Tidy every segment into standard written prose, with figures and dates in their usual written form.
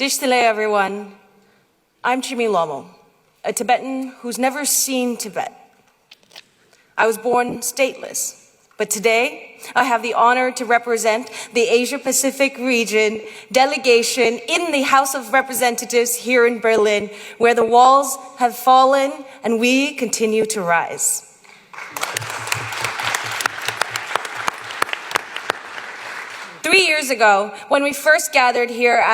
Dishtile, everyone. I'm Chemi, a Tibetan who's never seen Tibet. I was born stateless, but today I have the honor to represent the Asia-Pacific region delegation in the House of Representatives here in Berlin, where the walls have fallen and we continue to rise. 3 years ago, when we first gathered here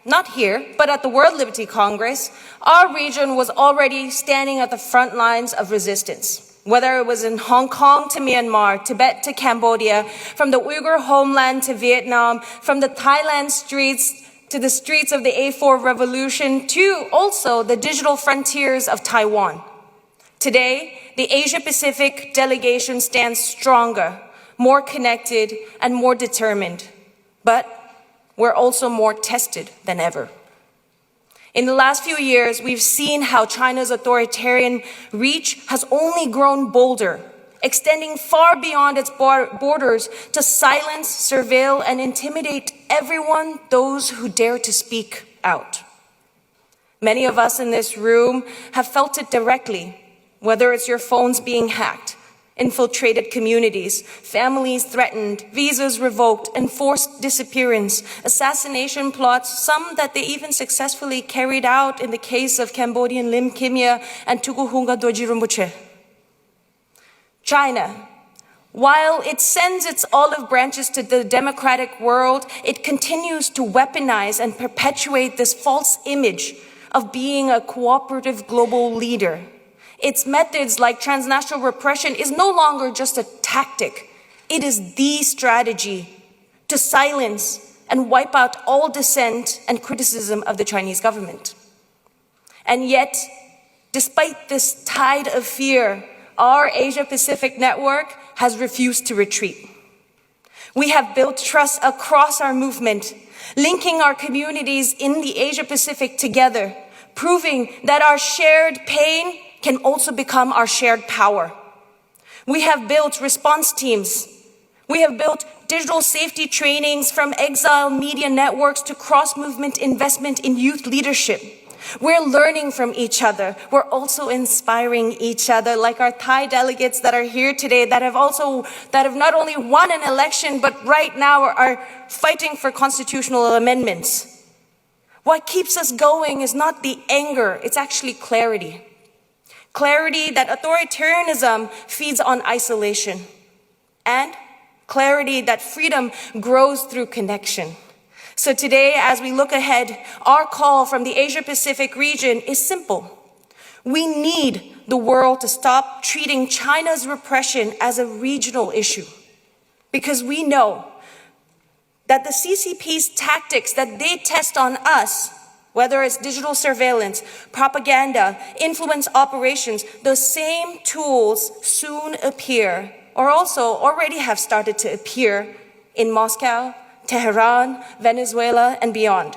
not here, but at the World Liberty Congress, our region was already standing at the front lines of resistance. Whether it was in Hong Kong to Myanmar, Tibet to Cambodia, from the Uyghur homeland to Vietnam, from the Thailand streets to the streets of the A4 revolution, to also the digital frontiers of Taiwan. Today, the Asia-Pacific delegation stands stronger, more connected, and more determined. But we're also more tested than ever. In the last few years, we've seen how China's authoritarian reach has only grown bolder, extending far beyond its borders to silence, surveil, and intimidate everyone, those who dare to speak out. Many of us in this room have felt it directly, whether it's your phones being hacked, infiltrated communities, families threatened, visas revoked, enforced disappearance, assassination plots, some that they even successfully carried out in the case of Cambodian Lim Kimya and Tukuhunga Dorji Rinpoche. China, while it sends its olive branches to the democratic world, it continues to weaponize and perpetuate this false image of being a cooperative global leader. Its methods, like transnational repression, is no longer just a tactic. It is the strategy to silence and wipe out all dissent and criticism of the Chinese government. And yet, despite this tide of fear, our Asia-Pacific network has refused to retreat. We have built trust across our movement, linking our communities in the Asia-Pacific together, proving that our shared pain can also become our shared power. We have built response teams. We have built digital safety trainings from exile media networks to cross-movement investment in youth leadership. We're learning from each other. We're also inspiring each other, like our Thai delegates that are here today that have not only won an election, but right now are fighting for constitutional amendments. What keeps us going is not the anger, it's actually clarity. Clarity that authoritarianism feeds on isolation, and clarity that freedom grows through connection. So today, as we look ahead, our call from the Asia-Pacific region is simple. We need the world to stop treating China's repression as a regional issue, because we know that the CCP's tactics that they test on us, whether it's digital surveillance, propaganda, influence operations, the same tools soon appear, or also already have started to appear in Moscow, Tehran, Venezuela, and beyond.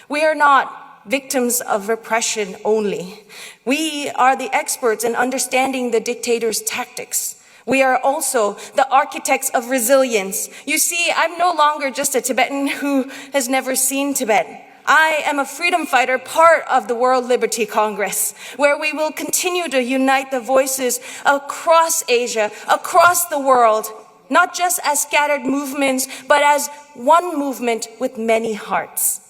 We are not victims of repression only. We are the experts in understanding the dictator's tactics. We are also the architects of resilience. You see, I'm no longer just a Tibetan who has never seen Tibet. I am a freedom fighter, part of the World Liberty Congress, where we will continue to unite the voices across Asia, across the world, not just as scattered movements, but as one movement with many hearts.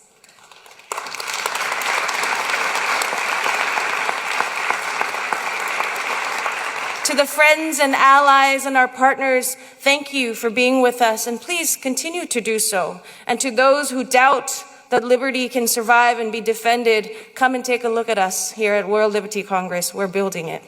To the friends and allies and our partners, thank you for being with us, and please continue to do so. And to those who doubt that liberty can survive and be defended, come and take a look at us here at World Liberty Congress. We're building it.